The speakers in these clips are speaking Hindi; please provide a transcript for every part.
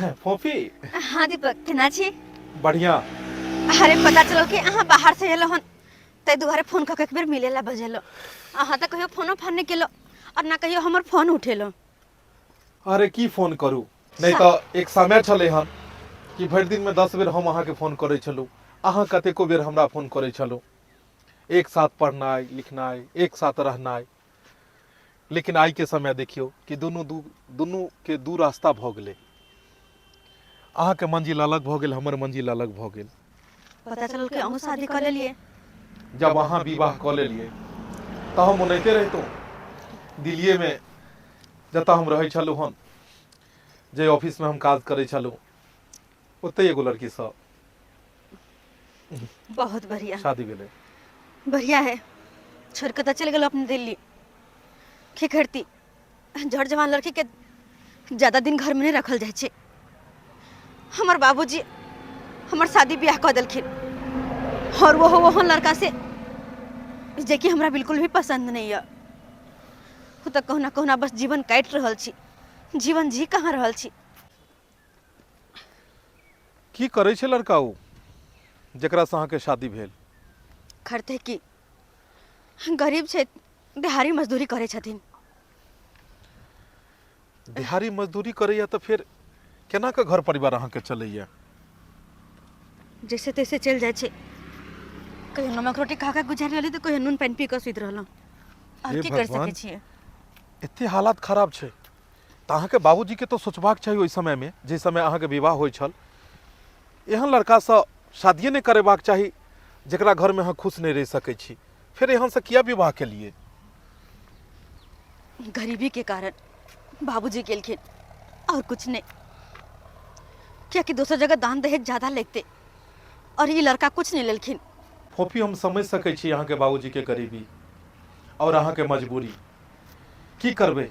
फोफी। हाँ दीपक केना छी? बढ़िया। अरे पता चलो कि अहाँ बाहर से एलो हन तै दुआरे फोन क के एक बेर मिलेला बजेलो। अहाँ त कहियो फोनो फान नहीं केलो और ना कहियो हमर फोन उठेलो। अरे की फोन करू, नहीं तो एक समय चले हन कि भरि दिन में 10 बेर हम अहाँ के फोन करे छलू, अहाँ कतेको बेर हमरा फोन करे छलू, एक साथ पढ़नाई लिखनाई एक साथ रहनाई। लेकिन आई के समय देखियो कि दुनू के दू रास्ता भ गेलै। अहाँ के मंजिल अलग भ गेल, हमर मंजिल अलग भ गेल। पता चलल कि अहूँ शादी कर लेलिए। जब अहाँ विवाह क लेलिए तो हम ओनाहिते रहितौं दिल्लीए में, जतऽ हम रहै छलू हन, जे ऑफिस में हम काज करे छलू, ओते एगो लड़की सँ बहुत बढ़िया। शादी भेलै। बढ़िया है। छोड़ के तो चल गेलो अपने दिल्ली। की करती, जड़ जवान लड़की के ज्यादा दिन घर में नहीं रखल जाए छे। हमर बाबूजी हमर शादी ब्याह कर देलखिन और वो लड़का से जे कि हमरा बिल्कुल भी पसंद नहीं है। वो तो कहना कहना बस जीवन काट रहल छी, जीवन जी कहाँ रहल छी। की करे छे लड़का उ जेकरा से अहाँ के शादी भेल? करते की, गरीब छे, दिहाड़ी मजदूरी करे छथिन। दिहाड़ी मजदूरी करैया तो फिर केना के घर परिवार अहाँ के चलैया? जैसे तैसे चल जाए छे। कहियो नमक रोटी खा के गुजर रहली तो कहियो नून पानी पी के सुत रहलौं। और हे की कर भगवान, सके छिए? एते हालात खराब छे तो अहाँ के बाबूजी के तो सोचबाक चाहिए ओइ समय में, जे समय अहाँ के विवाह होय छल। एहन लड़का से शादिये नहीं करेबाक चाही जेकरा घर में अहाँ खुश नहीं रह सकै छी। फिर एहन से किया विवाह के लिए? गरीबी के कारण बाबूजी गेलखिन और कुछ नहीं। क्या कि दूसरी जगह दान दहेज ज्यादा लेते और ये लड़का कुछ नहीं लेलखिन। फोफी, हम समझ सकै छी अहाँ के बाबूजी के गरीबी और अहाँ के मजबूरी। की करबै,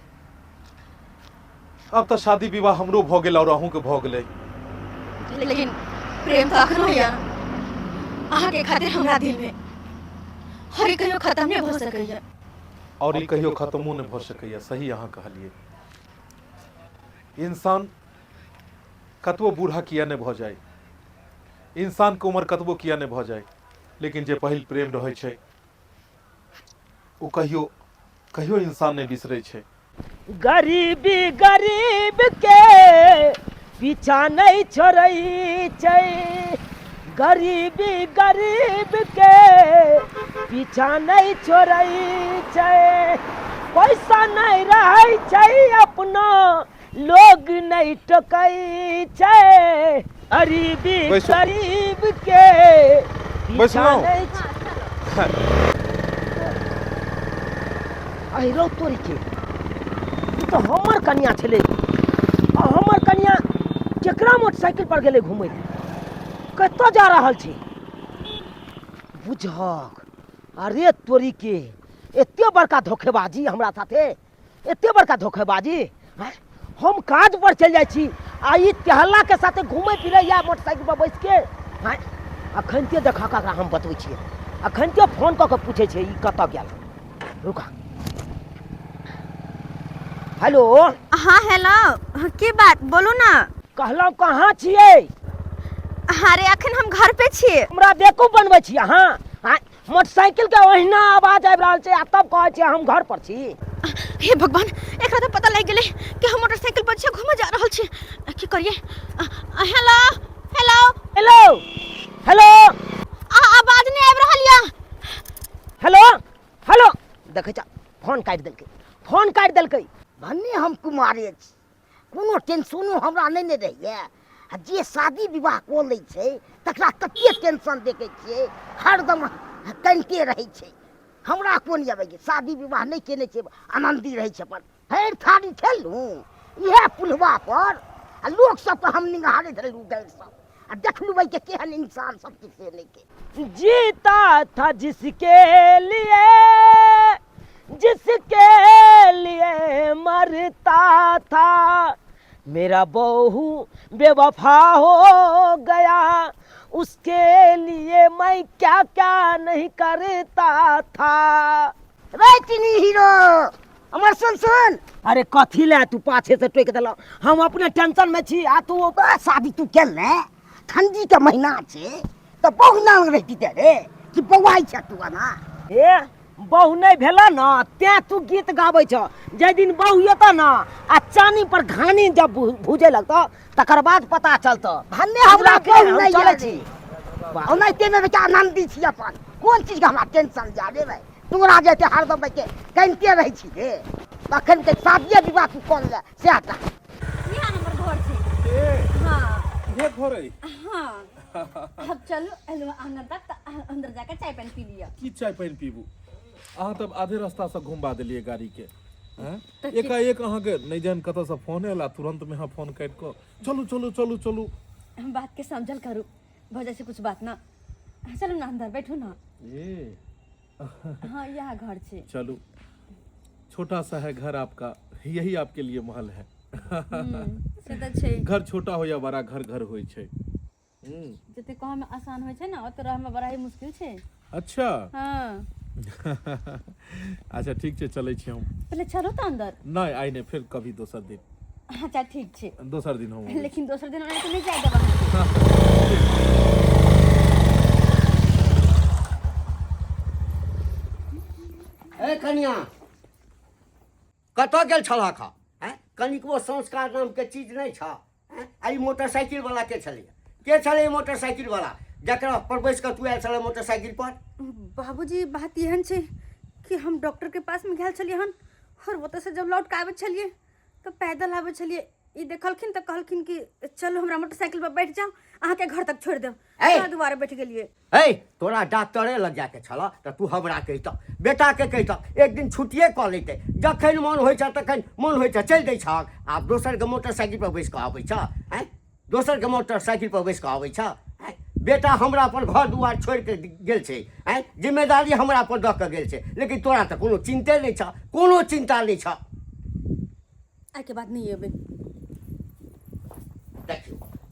अब तो शादी विवाह हमरो भ गेल और अहूँ के भ गेलै। लेकिन प्रेम तो अखनो या अहाँ के खातिर हमरा दिल में, और ये कहियो खत्म नहीं हो सकैया। और ये कहियो खत्मो नहीं भ सकैया। सही अहाँ कहलिए। इंसान कतबो बूढ़ा किया नहीं भ जाए, इंसान के उम्र कतबो किया नहीं भ जाए, लेकिन जे पहिल प्रेम रहै छै ओ कहियो कहियो इंसान नहीं बिसरै छै। गरीबी गरीब के पीछा नहीं छोड़ै छै। गरीबी गरीब के पीछा नहीं छोड़ै छै। पैसा नहीं रहै छै अपना लोग नहीं टोकै छै। गरीबी गरीब के पीछा नहीं अहिरो तोरी के तो हमर कन्या छले। और हमर कन्या केकरा मोटरसाइकिल पर गेले घूमे ले, कत जा रहल छी बुझक? अरे तोरी के एते बड़का धोखेबाजी हमरा साथे, एते बड़का धोखेबाजी। हम काज पर चल जाय छी आ ई टहला के साथे घूमे फिरे या मोटरसाइकिल पर बैठ के। अखन ते देखा का हम बतबै छियै, अखन ते फोन क के पूछे छै ई कत गेल। रुका। हेलो। हाँ हेलो, की बात बोलू ना। कहलौं कहाँ छियै? अरे अखन हम घर पे छियै। हमरा बेवकूफ बनबै छी अहाँ? मोटरसाइकिल के ओहिना आवाज आबि रहल छै आ तब कहै छियै हम घर पर छी। हे भगवान, एकरा तो पता लग गेलै कि हम मोटरसाइकिल पर छियै, घूमे जा रहल छी। की करिए? Hello hello hello hello. आवाज नहीं आबि रहल या। Hello hello. देखै छ फोन काटि देलकै, फोन काटि देलकै। भन्ने हम कुमारे छी, कोनो टेंशनो हमरा नहीं ने रहैया। जे शादी विवाह को लै छै तकरा तते टेंशन देखै छियै, हरदम कनिते रहै छै। हमरा कोन अबै शादी विवाह नहीं केने छै, आनंदी रहै छै अपन। भरि थारी खेलू इएह पुलवा पर आ लोक सबके हम निहारैत रहलू गैर सब आ देखलू भाई के केहन इंसान सब से नहीं के। जीता था जिसके लिए, जिसके लिए मरता था। मेरा बहू बेवफा हो गया, उसके लिए मैं क्या क्या नहीं करता था। रे चिनी हीरो, हमर सुन अरे कथी ले तू पाछे से टोक देलो हम अपने टेंशन में छी आ तू शादी तू केल ने ठंडी के महीना छे तो बहु नांग रहती ते रे कि बौआई छ तू ना ए बहु नहीं भेला ना ते तू गीत गाबै छ जे दिन बहु हेता ना आ चानी पर घानी जब भूजे लगतो तकर बाद पता चलतो भन्ने हमरा बहु नहीं चले छी ओना ते में बेटा आनंदी छी अपन कोन चीज के हमरा टेंशन जा रे भाई तोरा जेते हरदम के कनते रही छी रे तखन के शादी विवाह तू कर ले से हटा यहाँ नंबर घर से हाँ ये घर है हाँ अब चलो हेलो अंदर तक अंदर जाकर चाय पानी पी लिया की चाय पानी पीबू अहाँ तब आधे रास्ता से घुमा देलिए गाड़ी के हैं तो एकाएक अहाँ के नहीं जान कत से फोन एला तुरंत में हाँ फोन काट को चलू चलू चलू चलू बात के समझल करू भौजा से कुछ बात ना चलो ना अंदर बैठो ना ये हाँ यहाँ घर से चलू छोटा सा है घर आपका यही आपके लिए महल है से तो छै घर छोटा हो या बड़ा घर घर होय छै जते कह में आसान होय छै ना ओते रह में बड़ा ही मुश्किल छै अच्छा हाँ अच्छा ठीक छै चलै छी हम पहले चलो तो अंदर नहीं आई ने फिर कभी दोसर दिन अच्छा ठीक छै दोसर दिन हम लेकिन दोसर दिन ओना तो नहीं जाए देबा ए कनिया कतऽ गेल छलह खा हैं कनिको संस्कार नाम के चीज नहीं छ हैं आई मोटरसाइकिल वाला के छले मोटरसाइकिल वाला जकरा पर बैस के तू आयल छले मोटरसाइकिल पर बाबूजी बात एहन छै कि हम डॉक्टर के पास में गेल छलिए हन और ओतऽ से जब लौट के आबे छलिए तो पैदल आबे छलिए ई देखलखिन तो कहलखिन कि चलो हमरा मोटरसाइकिल पर बैठ जाओ अहाँ के घर तक छोड़ देब दोबारा बैठ गेलिए ए तोरा डॉक्टरे लग जाके छल तऽ तू हमरा कहितऽ बेटा के कहितऽ एक दिन छुट्टिए कऽ लेते जखन मन होइ छ तखन मन होइ छ चलि दै छहक आब दोसर के मोटरसाइकिल पर बैस कऽ आबै छ हैं दोसर के मोटरसाइकिल पर बैस कऽ आबै छ हैं बेटा हमरा पर घर दुआर छोड़ के गेल छै हैं जिम्मेदारी हमरा पर दऽ कऽ गेल छै लेकिन तोरा तऽ कोनो चिंते नहीं छ कोनो चिंता नहीं छ आइ के बाद नहीं एबै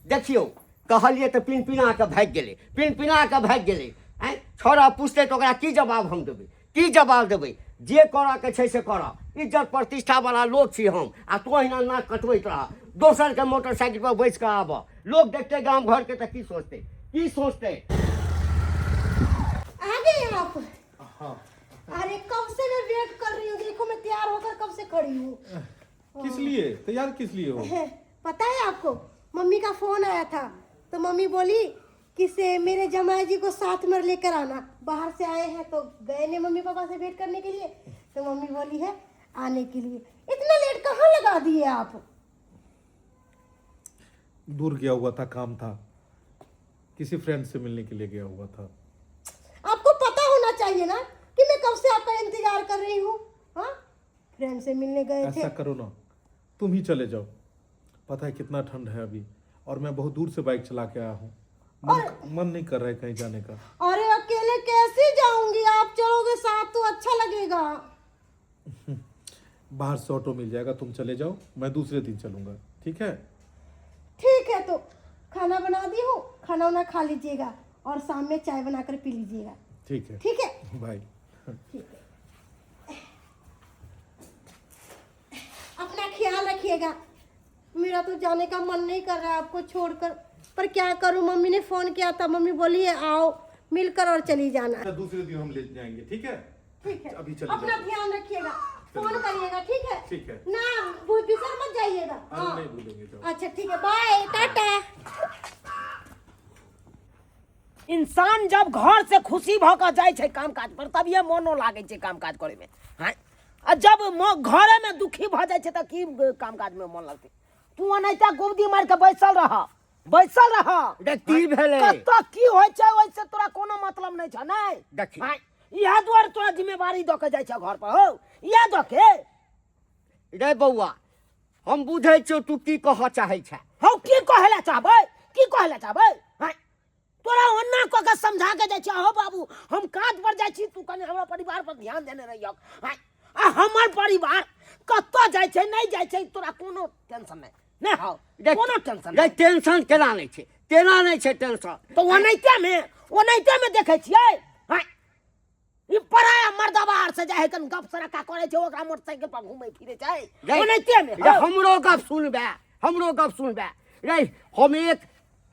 देखियो कहलिए तो पिनपिना के भाग गेले हैं छोरा पूछते तो ओकरा की जवाब हम देबै जे करऽ के छै से करऽ इज्जत प्रतिष्ठा वाला लोग छी हम आ तू अहिना नाक कटबैत रह दोसर के मोटरसाइकिल पर बैस कऽ आबऽ लोग देखते गांव घर के तो की सोचते आ गए आप अरे कब से मैं वेट कर रही हूँ देखो मैं तैयार होकर कब से खड़ी हूँ किस लिए तैयार किस लिए हो पता है आपको मम्मी का फोन आया था तो मम्मी बोली कि से मेरे जमाई जी को साथ में लेकर आना बाहर से आए हैं तो गए ने मम्मी पापा से वेट करने के लिए तो मम्मी बोली है आने के लिए इतना लेट कहाँ लगा दिए आप दूर गया हुआ था काम था किसी फ्रेंड से मिलने के लिए गया हुआ था आपको पता होना चाहिए ना कि मैं कब से आपका इंतजार कर रही हूँ हाँ फ्रेंड से मिलने गए थे ऐसा करो ना तुम ही चले जाओ पता है कितना ठंड है अभी और मैं बहुत दूर से बाइक चला के आया हूँ मन नहीं कर रहा है कहीं जाने का अरे अकेले कैसे जाऊंगी आप चलोगे साथ तो अच्छा लगेगा बाहर से ऑटो मिल जाएगा तुम चले जाओ मैं दूसरे दिन चलूंगा ठीक है तो खाना बना दी हूँ खाना वाना खा लीजिएगा और शाम में चाय बनाकर पी लीजिएगा ठीक है बाय ठीक है अपना ख्याल रखिएगा मेरा तो जाने का मन नहीं कर रहा है आपको छोड़कर पर क्या करूं मम्मी ने फोन किया था मम्मी बोली है आओ मिलकर और चली जाना दूसरे दिन हम ले जाएंगे ठीक है अभी चले अपना ध्यान रखिएगा फोन करिएगा ठीक है ना बिसर मत जाइएगा नहीं भूलेंगे अच्छा ठीक है बाय टाटा इंसान जब घर से खुशी भऽ कऽ जाइ छै काम काज पर तब ये मोनो लागे छै काम काज करे में हैं आ जब घरे में दुखी भऽ जाइ छै तऽ की काम काज में मन लगतै तू ओनाहिते गुमदी मार के बैसल रह की भेलै कतऽ की होइ छै ओइसे तोरा कोनो मतलब नहीं छ नहीं देखी इएह दुआरे तोरा जिम्मेवारी दऽ के जाइ छै घर पर हो इएह दऽ के रे बौआ हम बुझै छियौ तू की कहऽ चाहै छै हौ की कहले चाहबै हैं तोरा ओन्ना कऽ के समझा के जाइ छै हो बाबू हम काज पर जाइ छी तू कने हमरा परिवार पर ध्यान देने रहियौ आ हमर परिवार कतऽ जाइ छै नहीं जाइ छै तोरा कोनो टेंशन नहीं हौ कोनो टेंशन रे टेंशन केना नहीं छै टेंशन तो ओनाहिते में देखै छियै हैं ई पराया मर्दा बाहर से जाए कन गप सरका करे छै ओकरा मोटरसाइकिल पर घूमे फिरे छै रे, ओनैते में रे, हमरो गप सुनबे रे।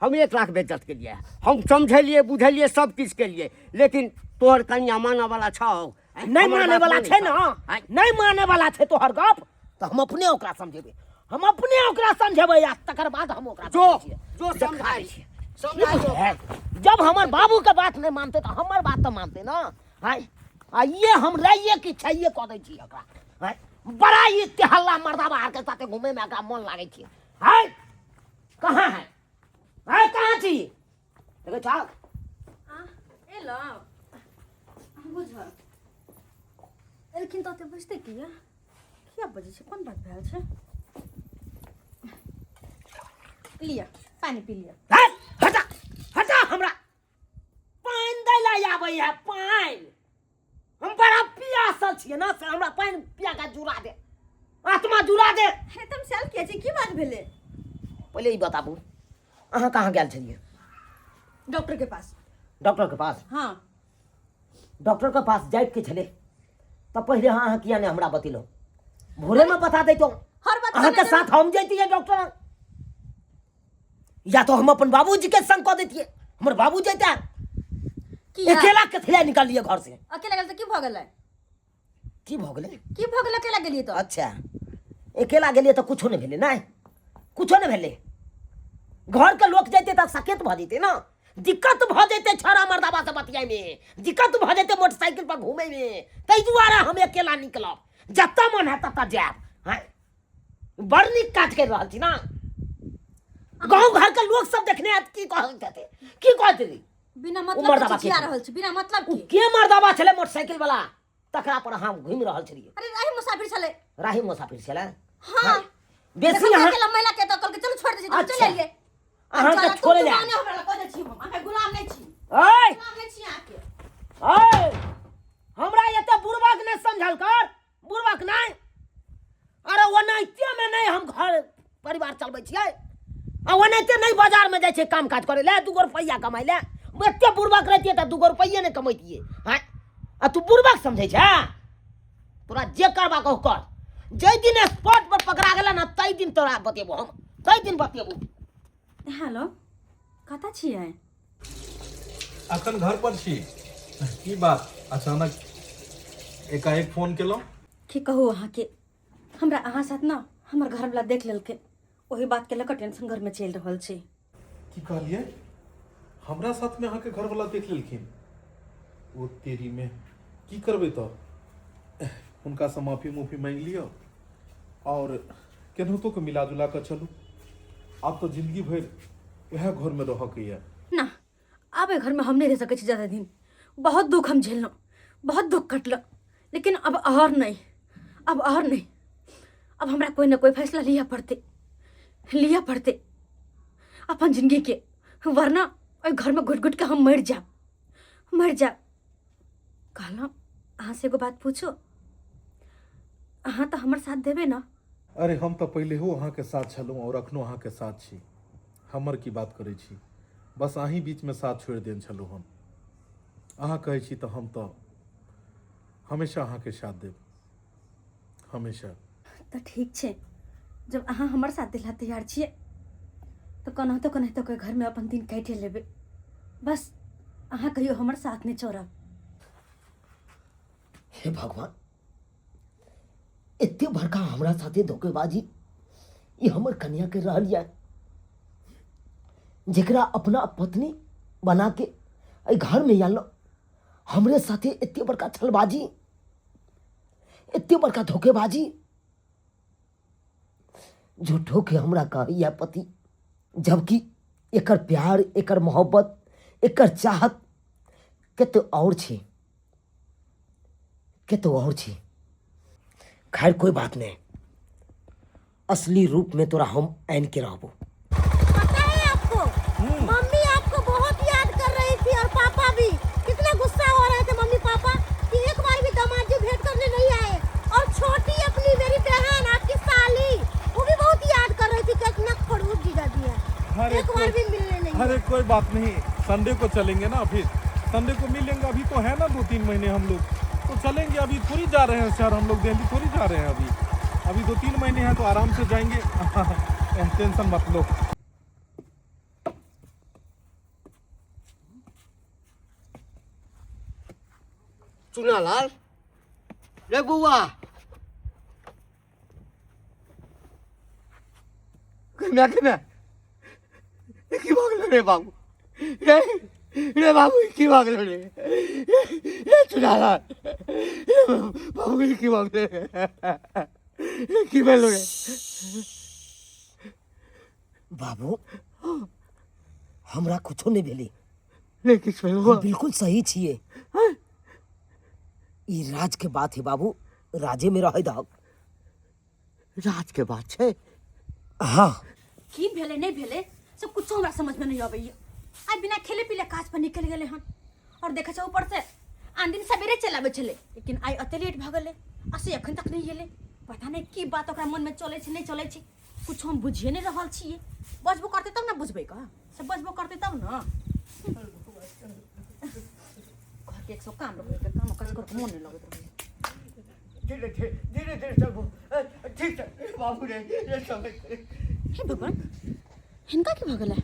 हम 1 लाख बेइज्जत के लिए हम समझलिए बुझलिए सब किछ के लिए, लेकिन तोहर कन्या माने वाला छौ? नहीं माने वाला छै ना, नहीं माने वाला छै तोहर गप तो हम अपने ओकरा समझेबै आ तकर बाद हम ओकरा जो समझाई जब हमर बाबू के बात नहीं मानते तो हमर बात तो मानते ना। हाय आ ये हम रहिए कि छैये कह दै छी ओकरा। हाय बड़ा ही तेहल्ला मर्दा बाहर के साथे घूमे में ओकरा मन लागे छै। हाय कहाँ है? हाय कहाँ छी? देखो चाक एलो बुझ लेकिन तो बुझते किया बजे छै, कोन बात भेल छै? लिया पानी पी लिया। हाय हटा हमरा पानी दै ला आबै है पानी। हम बड़ा प्यासल छियै ना से हमरा पानी पिया के जुड़ा दे, आत्मा जुड़ा दे। एकदम सेल किया छै, की बात भेले? पहले ई बताबू अहाँ कहाँ गेल छलियै? डॉक्टर के पास। डॉक्टर के पास? हाँ। डॉक्टर के पास जाए के छले तब पहले अहाँ किया ने हमरा बतेलो? भोरे में बता देतो हर बात अहाँ के साथ हम जैतिए डॉक्टर, या तो हम अपन बाबूजी के संग कह देतिए। हमर बाबू जैता अकेला कथिला निकाल लिए घर से। अकेला गेल त की भ गेलै? की भ गेलै? अकेला गेलिए तो? अच्छा अकेला गेलिए तो कुछो नहीं भेले? नहीं कुछो नहीं भेले। घर के लोग जैते त सकेत भ जैते ना, दिक्कत भ जैते छड़ा मर्दाबा से बतियाई में, दिक्कत भ जैते मोटरसाइकिल पर घूमे में। तै दुआरे हम अकेला निकलब, जत्ता मन है तत्ता जाब। हैं बड़ नीक काज कर रहल छी ना। गांव घर के लोग सब देखने आत की कहते थे बिना मतलब के चिया रहल छी, बिना मतलब के मर्दाबा छले मोटरसाइकिल वाला तकरा पर हम घूम रहल छलिए। अरे राही मुसाफिर छले। राही मुसाफिर छले? हां बेसी यहाँ अकेला महिला के तो कल के चलो छोड़ दे छी, तो चल आइए। अहाँ के छोड़े ले हमरा कह दे छी, हम गुलाम नहीं छी। ओए गुलाम नहीं छी आके। ओए हमरा एते बुरबक नहीं समझल कर, बुरबक नहीं। अरे ओनाइते में नहीं हम घर परिवार चलबै छियै, आ ओनाइते नहीं बाजार में जाय छै काम काज करे ले 2 रुपया कमाई ले। एते बुरबक रहतिए त 2 रुपया नहीं कमैतिए। हैं आ तू बुरबक समझै छै? तोरा जे करबा कह कर, जै दिन स्पॉट पर पकड़ा गेला ना तै दिन तोरा बतेबो हम, तै दिन बतेबो। हेलो कता छियै? अखन घर पर छी। की बात अचानक एकाएक फोन केलहुँ? की कहू अहाँ के, हमरा अहाँ साथ ना हमर घर वाला देख लेलके, ओही बात के लेकर टेंशन घर में चल रहल छै। की कहलिए? हमरा साथ में अहाँ के घर वाला देख लेलखिन? ओ तेरी में की करबै तो उनका से माफी मांग लियो और केनाहितो के मिला जुला कर चलू। अब तो जिंदगी भर वह घर में रह के है ना। अब घर में हम नहीं रह सके ज्यादा दिन, बहुत दुख हम झेलना, बहुत दुख कटल, लेकिन अब और नहीं, अब हमरा कोई ना कोई फैसला लिया पड़ते अपन जिंदगी के, वरना घर में घुट घुट के हम मर जा। कहला अहाँ से एगो बात पूछो, अहाँ तो हमर साथ देबे ना? अरे हम तो पहले हो अहाँ के साथ छलूँ और अखनो अहाँ के साथ छी। हमर की बात करे छी, बस अहीं बीच में साथ छोड़ देन छलूँ हम। अहाँ कहे छी तो हम तो हमेशा अहाँ के साथ देब, हमेशा। तो ठीक छे, जब अहाँ हमर साथ दिला तैयार छिए तो केनाहितो के घर में अपन दिन काटे लेबे। बस अहाँ कहियो हमर साथ नहीं छोड़ब। हे भगवान, इतने बड़का हमरा साथे धोखेबाजी ये हमर कन्या के रह लिया, जेकरा अपना पत्नी बना के ए घर में आलो, हमरे साथे इतने बड़का छलबाजी, इतने बड़का धोखेबाजी। झूठो के हमरा कहैया पति, जबकि एकर प्यार, एकर मोहब्बत, एकर चाहत कतो और छे, खैर कोई बात नहीं, असली रूप में तोरा हम आन के रहबो। पता है आपको, मम्मी आपको बहुत याद कर रही थी और पापा भी कितने गुस्सा हो रहे थे मम्मी पापा कि एक बार भी दामाद जी भेंट करने नहीं आए। और छोटी अपनी मेरी बहन आपकी साली, वो भी बहुत याद कर रही थी कि इतना खड़ूस जीजा जी है, एक बार भी मिलने नहीं। अरे कोई बात नहीं, संडे को चलेंगे ना फिर। संडे को मिलेंगे। अभी तो है ना 2-3 महीने हम लोग तो चलेंगे। अभी थोड़ी जा रहे हैं शहर हम लोग, दिल्ली थोड़ी जा रहे हैं अभी 2-3 महीने हैं तो आराम से जाएंगे। टेंशन मत लो। चुनालाल रे बुआ कन्या कन्या की भागलो रे बाबू रे रे बाबू की भागलो रे रे चुनालाल बाबू की भागलो रे की भेलो रे बाबू हमरा कुछो नहीं भेली। रे किछ भेलो हम बिल्कुल सही छिए। ई राज के बात है बाबू, राजे में रह दहक। राज के बात छै। हाँ की भेले नहीं भेले सब कुछ हमरा समझ में नहीं आबैया। आज बिना खेले पीले काज पर निकल गेले हन और देखे छ ऊपर से आन दिन सवेरे चलाबे छले, लेकिन आई अते लेट भ गेले असे अखन तक नहीं गेले। पता नहीं की बात ओकरा मन में चले छै नहीं चले छै, कुछ हम बुझिए नहीं रहल छिए। बजबो करते तब ना बुझबै का, सब बजबो करते तब ना। घर के 100 काम रहे के काम काज कर मन नहीं लगत रहे। धीरे धीरे चलो ठीक है बाबू रे ये सब हे भगवान हिनका की भ गेलै?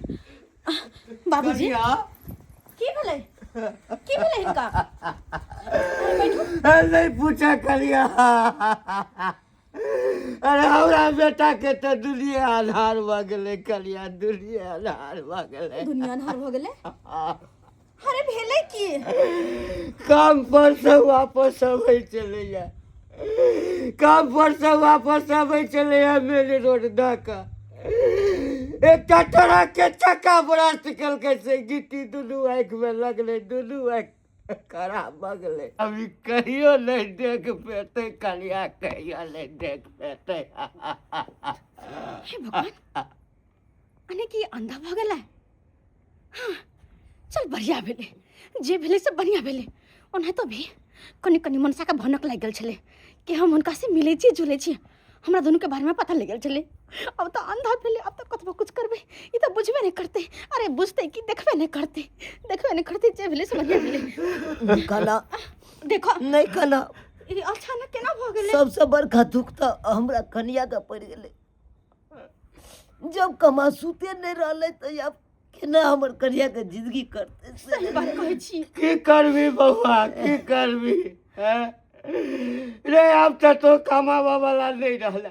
बाबूजी की भेलै हिनका? नहीं पूछा करिया। अरे हमरा बेटा के तो दुनिया आधार भ गेले करिया, दुनिया आधार भ गेले। दुनिया नहर भ गेलै? अरे भेलै की? काम पर से वापस आवे चले जा, काम पर से वापस आवे चले जा मेरे रोड ढाका। एक ट्रक के चक्का ब्रस्ट कल के से गिट्टी दुनू आँख में लगले, दुनू आँख खराब भ गेले। अभी कहियो नहीं देख पेते कलिया, कहियो नहीं देख पेते। हे भगवान अने की अंधा भ गेलै? हाँ चल बढ़िया भेले, जे भेले से बढ़िया भेले। ओना तो भी कनी कनी मनसा का भनक लाग गेल छले कि हम हुनका से मिले छी जुले छी, हमरा दोनों के बारे में पता लग गेल छले। अब तो अंधा भेले, अब तो कतबो कुछ करबे ई तो बुझबे नहीं करते। अरे बुझते कि देखबे नहीं करते जे भेले से बढ़िया भेले। निकाला देखो नहीं कला। ई अचानक केना भ गेले? सबसे बड़का दुख तो हमरा कन्या का पड़ गेले। जब कमा सूते नहीं रहले तो अब केना हमर कन्या के जिंदगी करते। सही बात कहै छी। की करबी बउआ, की करबी रे? अब तो कमावा वाला नहीं रहला,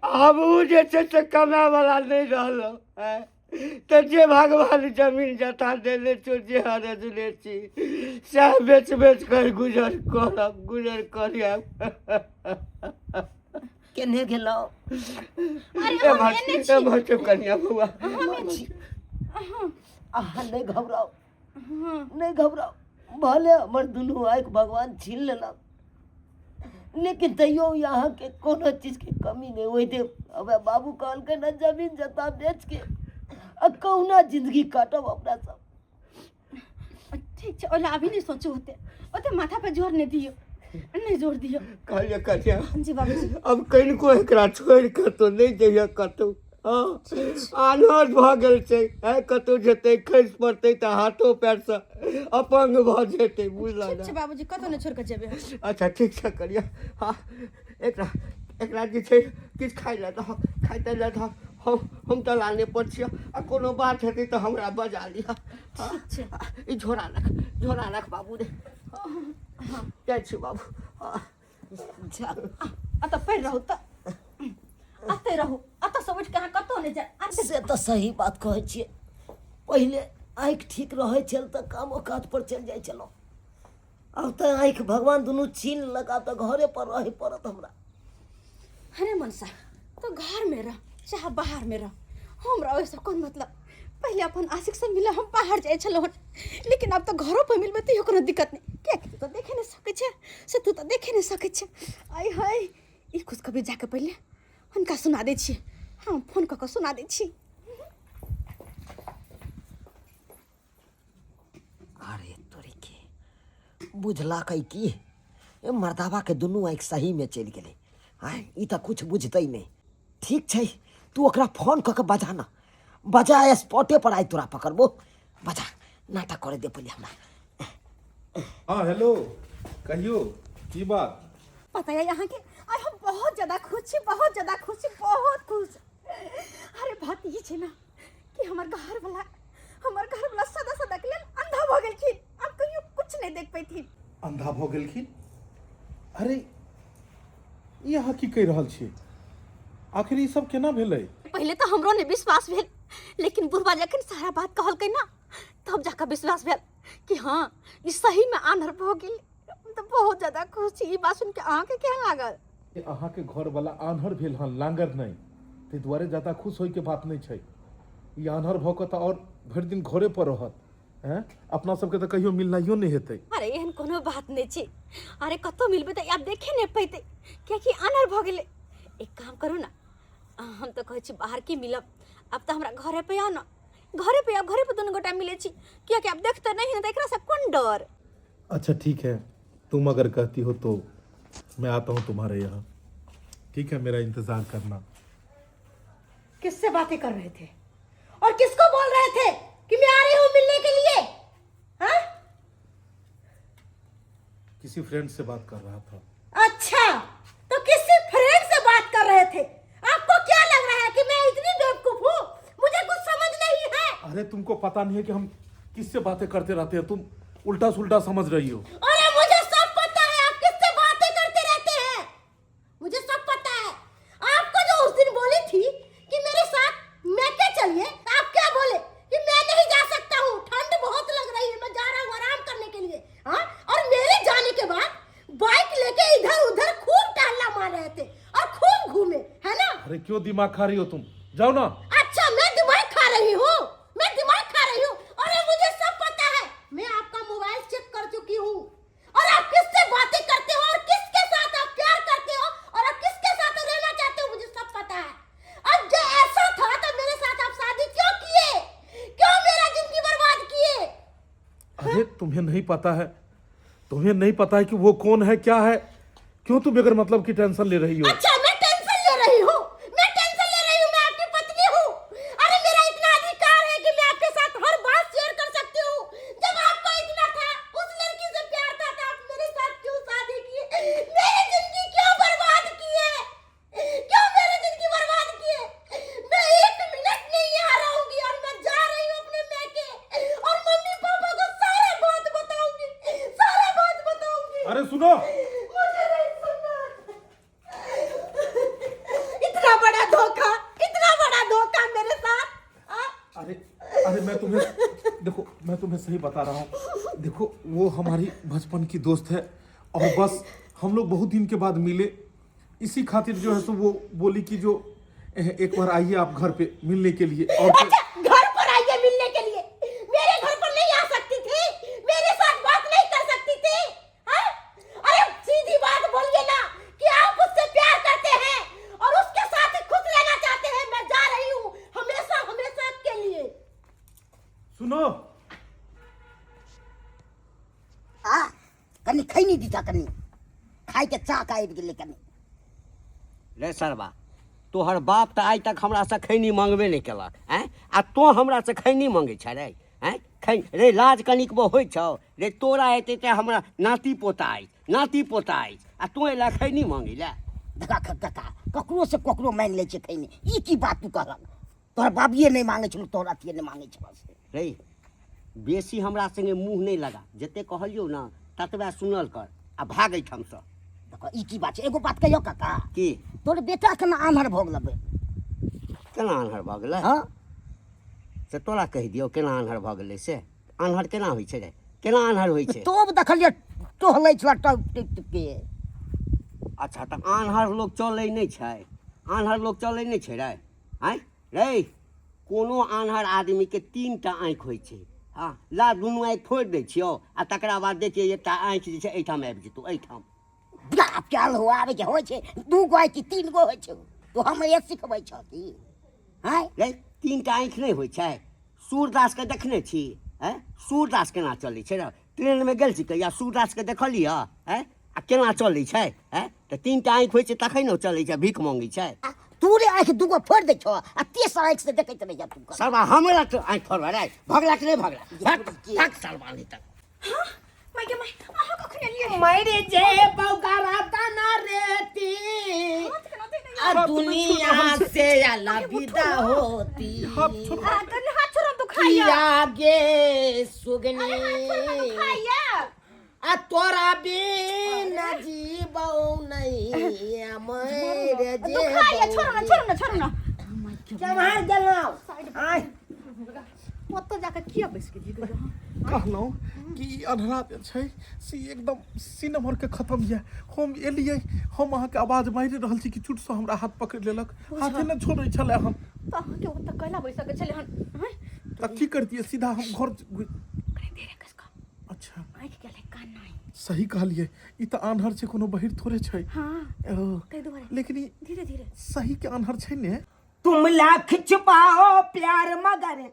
अब उ जे छै से कमाए वाला नहीं रहलो। तो जे भगवान जमीन जता देले छो, जे हरजले छी सह बेच बेच कर गुजर करिया। केने गेलो? अरे कन्या बउआ आहा नहीं घबराओ, नहीं घबराओ। भले हमर दुनू आँख भगवान छीन लेलक, लेकिन तैयो यहाँ के कोनो चीज के कमी नहीं होई दे। अब बाबू कहल के ना जमीन जता बेच के अब कहुना जिंदगी काटब अपना सब। ठीक छै ओला अभी नहीं सोचो होते, ओते माथा पे जोर नहीं दियो, नहीं जोर दियो। कहलिए कन्या जी बाबूजी अब कनिको एकरा छोड़ के तो नहीं जइया कतौ। आन्हर भ गेल छै, कतौ जेतै खसि पड़तै तऽ हाथो पैर से अपंग भ जेतै, बुझल ठीक ना? छै बाबूजी कतौ नहीं छोड़ के जेबे। अच्छा ठीक छै करिया। हाँ एकरा जे छै किछु खाइ लए दहक, खाइते लए दहक। हम तऽ लाने पर छियै, आ कोनो बात हेतै तऽ हमरा बजा लिअ। ठीक छै ई झोरा रख बाबू रे। जाइ छी बाबू। अत पैर रहू त अते रहू, अत सब उठ के अहाँ कतौ नहीं जा। से तो सही बात कहै छियै। पहले आँख ठीक रहे छल तो कामो काज पर चल जाए चलो, अब तो आँख भगवान दुनू छीन लगा तो घरे पर रहे पड़त हमरा। अरे मनसा तो घर में रह चाहे बाहर में रह, हमरा वैसा कौन मतलब। पहले अपन आशिक से मिले हम बाहर जाए छलो, लेकिन अब तो घरों पर मिलबे तो कोनो दिक्कत नहीं। क्या तू तो देखे नहीं सकै छे, से तू तो देखे नहीं सकै छे। आई हाय ई कुछ कभी जाके पहले उनका सुना दे छी, हम फोन क के सुना दे छी। अरे तोरी के बुझला कई की ए मर्दावा के दुनू आँख सही में चल गेले। आय ई तो कुछ बुझते नहीं। ठीक छै तू ओकरा फोन क के बजा ना, बजा स्पॉटे पर आई तोरा पकड़बो। बजा नाटक करे दे पहले हमरा। हाँ हेलो, कहियो की बात? पता है यहाँ के आज हम बहुत ज्यादा खुश छी, बहुत ज्यादा खुश छी, बहुत खुश। अरे बात ये छे ना कि हमार घर वाला सदा सदा के लेल अंधा भ गेल छी। अब कहियो कुछ नहीं देख पैथी। अंधा भ गेलखिन? अरे यहाँ की कह रहल छी? आखिर ई सब केना भेलै? पहले तो हमरो ने विश्वास भेल, लेकिन बुढ़वा जखन सारा बात कहलकै ना तब जाकर विश्वास भेल कि हाँ ई सही में आंधर भ गेल। हम तो बहुत ज्यादा खुश छी। ई बात सुन के अहाँ के केहन लागल? अहाँ के घर वाला आन्हर भेल हन, लांगर नहीं, ते दुआरे ज्यादा खुश होय के बात नहीं छै। ई आन्हर भ के त और भरि दिन घरे पर रहत हैं, अपना सबके त कहियो मिलनाइयो नहीं हेतै। अरे एहन कोनो बात नहीं छै। अरे कतो मिलबे त आब देखे नहीं पैते कियाकि आन्हर भ गेले। एक काम करू ना, हम तो कहै छी बाहर की मिलब, अब तो हमरा घरे पे आ ना, घरे पे दोनों गोटा मिले छी कियाकि अब देखते नहीं है तो एकरा से कौन डर। अच्छा ठीक है, तुम अगर कहती हो तो मैं आता हूँ तुम्हारे यहाँ। ठीक है, मेरा इंतजार करना। किससे बातें कर रहे थे और किसको बोल रहे थे कि मैं आ रही हूँ मिलने के लिए? हाँ? किसी फ्रेंड से बात कर रहा था। अच्छा, तो किसी फ्रेंड से बात कर रहे थे? आपको क्या लग रहा है कि मैं इतनी बेवकूफ हूँ? मुझे कुछ समझ नहीं है। अरे तुमको पता नहीं है कि हम किससे बातें करते रहते हैं? तुम उल्टा सुल्टा समझ रही हो। अरे मुझे सब पता है आप किससे बातें करते रहते हैं। मुझे सब पता है। आपको जो उस दिन बोली थी कि मेरे साथ मैके चलिए, आप क्या बोले कि मैं नहीं जा सकता हूँ, ठंड बहुत लग रही है, मैं जा रहा हूँ आराम करने के लिए। हाँ, और मेरे जाने के बाद बाइक लेके इधर उधर खूब टहला मार रहे थे और खूब घूमे, है ना? अरे क्यों दिमाग खा रही हो तुम? जाओ ना। अच्छा, मैं दिमाग खा रही हूँ, मैं दिमाग खा रही हूँ। अरे मुझे सब पता है, मैं आपका मोबाइल चेक कर चुकी हूँ और आप किससे बातें करते हो और किसके साथ आप प्यार करते हो और आप किसके साथ रहना चाहते हो, मुझे सब पता है। अब जो ऐसा था तो मेरे साथ आप शादी क्यों किए? क्यों मेरा जिंदगी बर्बाद किए? अरे तुम्हें नहीं पता है, तुम्हें नहीं पता है कि वो कौन है, क्या है? क्यों तुम बगैर मतलब की टेंशन ले रही हो? अच्छा, मैं टेंशन ले रही हूँ, मैं टेंशन ले रही हूँ, मैं आपकी पत्नी हूँ। अरे मेरा इतना अधिकार है कि मैं आपके साथ हर बात शेयर कर सकती हूँ। जब आपको इतना था, उस लड़की से प्यार था, तो आप मेरे साथ क्यों शादी किए? मेरी जिंदगी क्यों बर्बाद किए? क्यों मेरी जिंदगी बर्बाद किए? मैं एक मिनट नहीं यहाँ रहूंगी और मैं जा रही हूँ अपने मैके और मम्मी पापा को सारा बात बताऊंगी, सारा बात बताऊंगी। अरे सुनो, मुझे नहीं सुनना। इतना बड़ा धोखा मेरे साथ। अरे अरे मैं तुम्हें सही बता रहा हूँ। देखो वो हमारी बचपन की दोस्त है और बस हम लोग बहुत दिन के बाद मिले, इसी खातिर जो है सो वो बोली कि जो एक बार आइए आप घर पे मिलने के लिए। और अच्छा, घर पर आइए मिलने के लिए? मेरे घर पर नहीं आ सकती थी? मेरे साथ बात नहीं कर सकती थी? हाँ? अरे सीधी बात बोलिए ना कि आप उससे प्यार करते हैं और उसके साथ ही खुश रहना चाहते हैं। मैं जा रही हूँ हमेशा हमेशा के लिए। सुनो, कनी खैनी दीता, कनी खाई के चाक आबि गेलै कनी। रे सरबा, तोहर बाप तऽ आइ तक हमरा से खैनी मांगबे नहीं केलक हैं, आ तो हमरा से खैनी मांगे छ रे हैं? रे लाज कनिकबो होइ छौ रे? तोरा एते ते हमरा नाती पोता अछि आ तू एला खैनी मांगे ले? देखा कका, ककरो से ककरो मांगि लै छै खैनी। ई की बात तू कहलक? तोहर बाबिये नहीं मांगे छलो, तोहर अथिये नहीं मांगे छलो। रे बेसी हमरा संगे मुँह नहीं लगा, जते कहलियो ना ततबे सुनल कर आ भाग एहिठाम से। देखो ई की बात छै? एगो बात कहियो कका, की तोर बेटा केना आन्हर भऽ गेलै? केना आन्हर भऽ गेलै? हाँ, से तोरा कहि दियौ केना आन्हर भऽ गेलै? से आन्हर केना होइ छै रे? केना आन्हर होइ छै? तो देखलिए टोहलै छला टप टिप के। अच्छा तऽ आन्हर लोग चलै नहीं छै? आन्हर लोग चलै नहीं छै रे? आँय रे, कोनो आन्हर आदमी के 3टा आँखि होइ छै। हाँ, ला दुनू आँखि फोड़ि दै छियौ आ तकरा बाद देखिए एकटा आँखि जे छै एहिठाम आबि जेतौ, एहिठाम। प्याल हो आबे के होइ छै, 2 गो कि 3 गो होइ छै? तो हम ये सिखबै छ की? हैं रे 3टा आँखि नहीं होइ छै? सूरदास के देखने छी? हैं, सूरदास केना चलै छै रे? ट्रेन में गेल छी कहिया? सूरदास के देखलियै? हैं, आ केना चलै छै? हैं, तऽ 3टा आँखि होइ छै तखन ने चलै छै, भीख मांगै छै। तोरे आँख 2 गो फोड़ दै छौ आ तेसर आँख से देखैत रह जा तू। सरबा हमरा तो आँखि फोड़बा रे? भगला कि नहीं भगला? भाग सरबा नहीं तक। हाँ, मैं के मैं आहा कखने लिए मेरे जे बौगारा दाना रेती आ दुनिया से अलविदा होती तन हाथ छोड़ दो खाया आगे सुगनी खाया आ तोरा बिन जीवो नहीं मेरे जे खाया छोड़ ना क्या मार गलो आय मत जाके किया बैस के जी कहलहुँ कि ई अन्हरा जे छै से एकदम सिनमर के खत्म ये हम एलियै हम अहाँके आवाज मारि रहल छी कि चुट से हमरा हाथ पकड़ि लेलक हाथे न छोड़ै छले हम तो के ओत कैला बैस के चले हन तऽ की करतियै सीधा हम घर करे देरे कसका अच्छा आंख के ले कान नहीं सही कहलियै ई तऽ आन्हर छै कोनो बहिर थोड़े छै हां ओ, कह दोबारा लेकिन ई धीरे धीरे सही के आन्हर छै ने तुम लाख छुपाओ प्यार मगर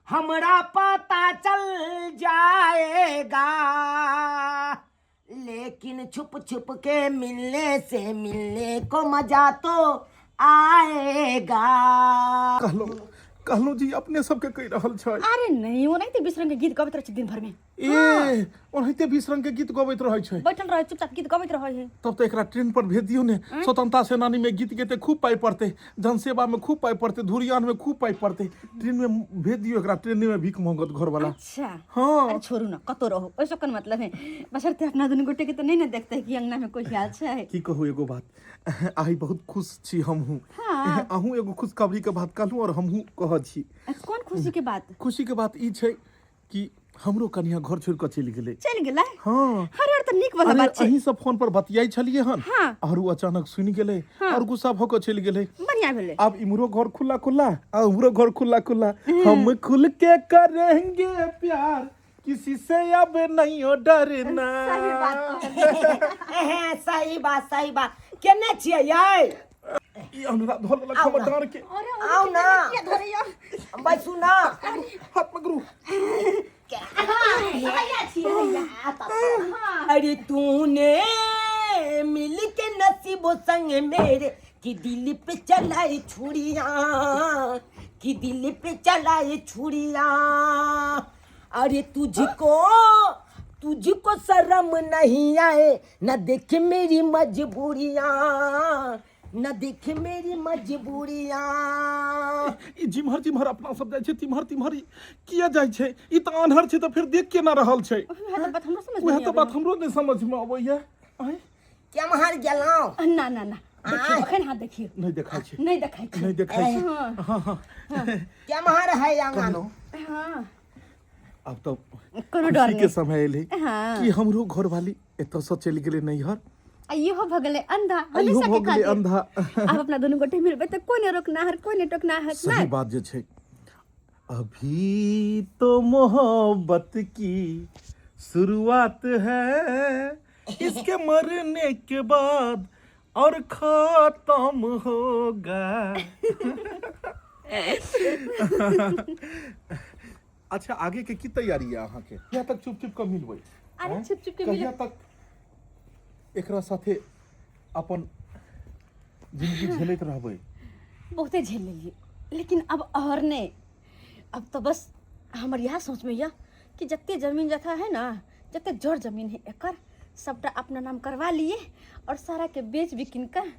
हमरा पता चल जाएगा लेकिन छुप छुप के मिलने से मिलने को मजा तो आएगा कहलहुँ जी अपने सबके कहि रहल छै अरे नहीं वो नहीं थे बिसरंग के गीत गबैत रह दिन भर में ए ओनाहिते 20 रंग के गीत गबैत रहै छै बैठल रहे चुपचाप गीत गबैत रहे है तब तो एकरा ट्रेन पर भेज दियो ने स्वतंत्रता सेनानी में गीत गेते खूब पाई पड़ते जनसेवा में खूब पाई पड़ते धुरियान में खूब पाई पड़ते ट्रेन में भेज दियो एकरा ट्रेन में भीख मांगत घर वाला अच्छा हाँ अरे छोड़ू ना कतो रहो ओइसे कौन मतलब है बशर्ते अपना दुनु गोटे के तो नहीं ना देखते है कि अंगना में कोई हाल छै की कहू एगो बात आइ बहुत खुश छी हमहू हाँ। अहूँ एगो खुशखबरी के बात कहलूँ और हमहू कह छी कौन खुशी के बात खुशी के बात ई छै कि हमरो कनिया घर छोड़ के चलि गेलै चल गेला हाँ अरे तो निक वाला बात छै अहीं सब फोन पर बतियाई छलिए हन हाँ। और उ अचानक सुनि गेलै और गुस्सा भऽ के चलि गेलै बढ़िया भेले अब इमरो घर खुला खुला और उमरो घर खुला खुला हम खुल के करेंगे प्यार किसी से अब नहीं हो डरना सही बात सही बात केने छियै यै ई अनुराग धोल लग हमर डार के आओ ना क्या धरैया बैसू ना हाथ पकड़ू अरे तूने मिल के नसीबों संग मेरे कि दिल पे चलाई छुड़ियां कि दिल पे चलाई छुड़ियां अरे तुझको शर्म नहीं आए न देख मेरी मजबूरियां न देख मेरी मजबूरियां ई जिम्हर अपना सब जाय छै तिम्हर किया जाय छै ई त आन्हर छै त फिर देख के ना रहल छै वह तो बात हमरो समझ वह तो बात हमरो नहीं समझ में आबैया क्या महार गेलौं ना ना ना देखियो अखन हाथ देखियो नहीं देखाय छै नहीं देखाई छै नहीं देखाय छै हाँ हाँ क्या महार है आंगनो हाँ अब तो कोनो डर खुशी के नहीं समय एले हाँ कि हमरो घर वाली एतऽ से चलि गेलै नैहर ये हो भगले अंधा इहो हमेशा भऽ के गेलै खातिर अंधा अब अपना दोनों गोटे मिलबे तो कोई ने रोकना हर कोई ने टोकना हर सही बात जे छै अभी तो मोहब्बत की शुरुआत है इसके मरने के बाद और खत्म होगा अच्छा आगे के की तैयारी है अहाँ के कहिया तक चुप चुप के मिलबै अरे चुप चुप के कहिया मिले तक एकरा साथे अपन जिंदगी झेलैत रहबै बहुते झेल लेलिए लेकिन अब और ने अब तो बस हमर यह सोच में यह कि जत्ते जमीन जथा है ना जत्ते जड़ जमीन है एकर सबटा अपना नाम करवा लिए और सारा के बेच बिकिन कर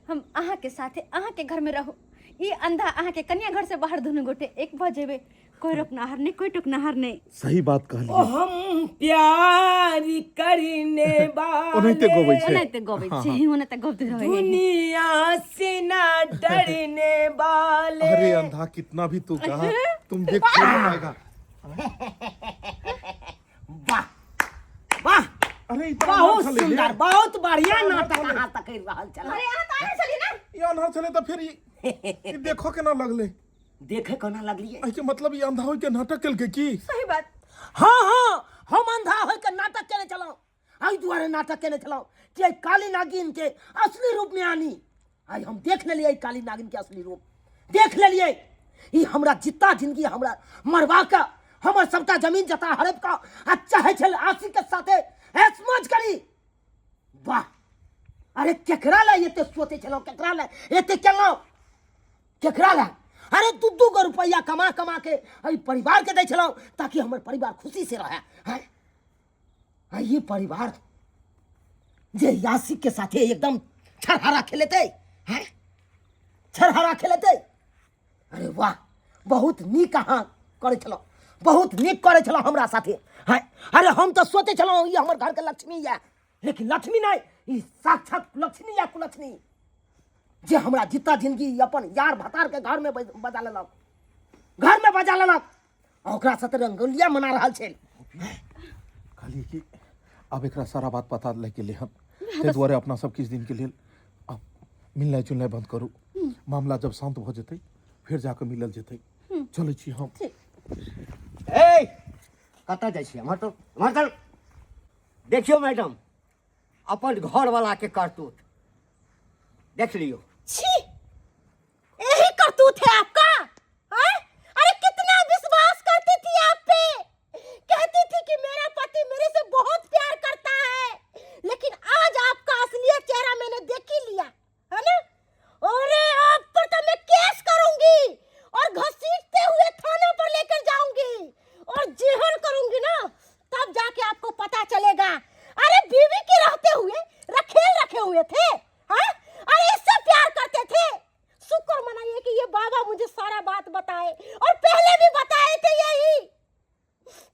हम अहाँ के साथे अहाँ के घर में रहू ये अंधा अहाँ के कन्या घर से बाहर दोनों गोटे एक भऽ जेबे कोई रोकनाहार नहीं कोई टोकनाहार नहीं सही बात कहलिए हम प्यार करने वाले ओनाहिते गबै छै ओनाहिते गबै छै ओनाहिते गबते रहे दुनिया से ना डरने वाले अरे अंधा कितना भी तू कहा तुम देख नहीं पाएगा वाह वाह अरे इतना बहुत ना चले सुंदर बहुत बढ़िया नाटक अहाँ तक कर रहल छल अरे यहाँ तो आने चली ना ये अंधा चले तो फिर ई देखो केना लगले देखे कोना लगलिए ऐसे मतलब ये अंधा होय के नाटक केलके की सही बात हाँ हम अंधा होय के नाटक केने चलौं आई दुआरे नाटक केने चलौं कि आई काली नागिन के असली रूप में आनी आई हम देख लेलिए काली नागिन के असली रूप देख लेलिए ई हमरा जितना जिंदगी हमरा मरवा का हमर सबटा जमीन जता हड़प का आ चाहे छल आशी के साथे ऐस मौज करी वाह अरे केकरा ला एते सोते चलो केकरा ला एते केलो केकरा ला अरे दू गो रुपया कमा कमा के अई परिवार के दै छलौ ताकि हमर परिवार खुशी से रहे हैं आ ये परिवार जे यासिक के साथे एकदम छरहरा खेलेते हैं, छरहरा खेलेते। अरे वाह, बहुत नीक अहाँ करे छलो, बहुत नीक करे छलो हमरा साथे हैं। अरे हम तो सोचे छलो ये हमर घर के लक्ष्मी है, लेकिन लक्ष्मी नहीं, ई साक्षात लक्ष्मी या कुलक्ष्मी जे हमरा जितना जिंदगी अपन यार भतार के घर में बजा लेलक, घर में बजा लेलक, ओकरा साथे रंगोलिया मना रहल छै। कहलिए कि अब एक सारा बात पता लगे ले हम ते दुआरे अपना सब किस दिन के लिए अब मिलनाइ जुलनाइ बंद करू। मामला जब शांत भ जेतै फिर जाके मिलल जेतै। चलै छी हम। ए कतऽ जाइ छी? हमर देखियो मैडम, अपन घर वाला के करतूत देख लियो। छी, यही करतूत है आपका? हैं? अरे कितना विश्वास करती थी आप पे, कहती थी कि मेरा पति मेरे से बहुत प्यार करता है, लेकिन आज आपका असलियत चेहरा मैंने देख ही लिया है ना। अरे आप पर तो मैं केस करूंगी और घसीटते हुए थाना पर लेकर जाऊंगी और जेहल करूंगी ना, तब जाके आपको पता चलेगा। अरे बीवी के रहते हुए रखे हुए थे, हाँ? अरे इससे प्यार करते थे। शुक्र मनाइए कि ये बाबा मुझे सारा बात बताए, और पहले भी बताए थे यही।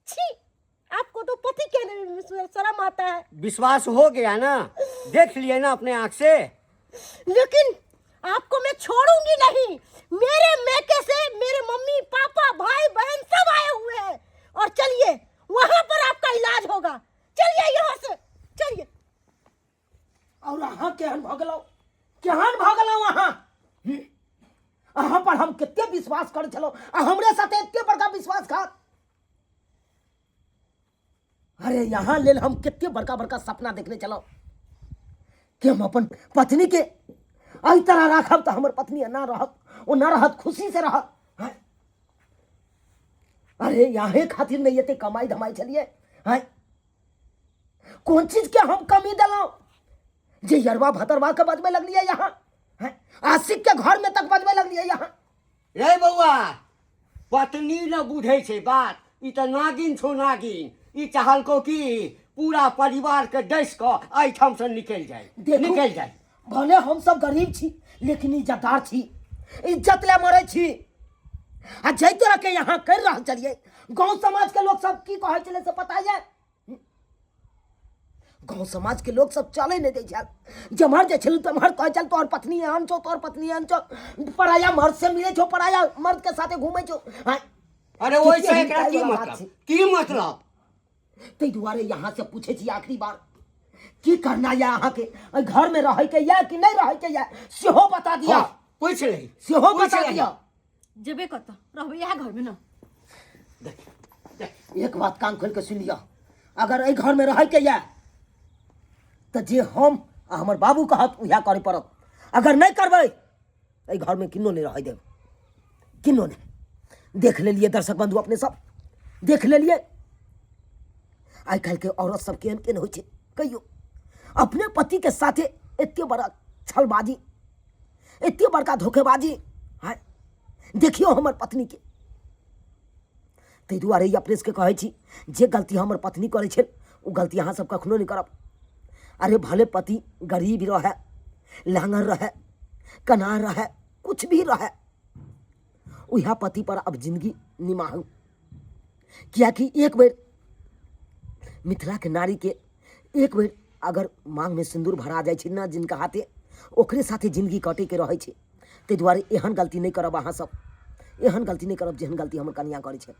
छी, आपको तो पति कहने में शर्म आता है। विश्वास हो गया ना, देख लिए ना अपने आंख से। लेकिन आपको मैं छोड़ूंगी नहीं। मेरे मैके से मेरे मम्मी पापा भाई बहन सब आए हुए हैं, और चलिए वहां पर आपका इलाज होगा। चलिए यहाँ से, चलिए। और अहाँ केहन भगलो, केहन भगलो अहाँ? अहाँ पर हम कितने विश्वास कर चलो, हमरे साथे इतने बड़का विश्वासघात। अरे यहाँ लेल हम कितने बड़का बड़का सपना देखने चलो कि हम अपन पत्नी के एहि तरह राखब तो हमर पत्नी ना रहत, वो ना रहत, खुशी से रहत। हैं? अरे यहाँ खातिर नहीं ये कमाई धमाई चलिए हैं? कौन चीज के हम कमी दिलो जे यरवा भतरवा के बजबे लगलिए यहाँ हैं? आशिक के घर में तक बजबे लगलिए यहाँ। रे बउआ, पत्नी न बुझे छे बात, ई त नागिन छो नागिन। ई चाहलको कि पूरा परिवार के डस के एठाम से निकल जाए, निकल जाए। भले हम सब गरीब छी, लेकिन इज्जतदार छी, इज्जत ले मरे छी। आ जै तरह के यहाँ कर रह चलिए, गांव समाज के लोग सब की कहे चले से पता है? गांव समाज के लोग सब चले नहीं दे छल। जमहर जे छल तमहर कहे चल तोहर पत्नी आन छो, तोहर पत्नी आन छो, पराया मर्द से मिले छो, पराया मर्द के साथे घूमे छो। अरे ओइ से एकरा की मतलब? की मतलब? तै दुआरे यहाँ से पूछे छी आखिरी बार, की करना या अहाँ के घर में रहे के या कि नहीं रहे के या, सेहो बता दिया। पूछ रही, सेहो बता दिया। जेबे कत रहबे यहाँ घर में ना। एक बात कान खोल के सुन लिया, अगर एहि घर में रहे के या तो जे हम आ हमर बाबू कहत उहे करे पड़त। अगर नहीं करबे एहि घर में किन्नो नहीं रहे देब, किन्नो नहीं। देख ले लिए दर्शक बंधु, अपने सब देख ले लिए आइ काल्हि के औरत सब केहन केहन होइ छै। कहियो अपने पति के साथे एते बड़ा छलबाजी, एते बड़का धोखेबाजी है। देखियो हमर पत्नी के। ताहि दुआरे ई अपने के कहै छी, जे गलती हमर पत्नी करै छै ओ गलती अहाँ सब कखनो नहीं करब। अरे भले पति गरीब रहे, लांगर रहे, कनार रहे, कुछ भी रहे, वह पति पर अब जिंदगी निमाहू। कियाकि एक बेर मिथिला के नारी के एक बेर अगर मांग में सिंदूर भरा जाए छै ना जिनका हाथे, ओकरे साथे जिंदगी कटे के रहे छै। ताहि दुआरे एहन गलती नहीं करब अहाँ सब, एहन गलती नहीं करब जेहन गलती हमर कनिया करै छै।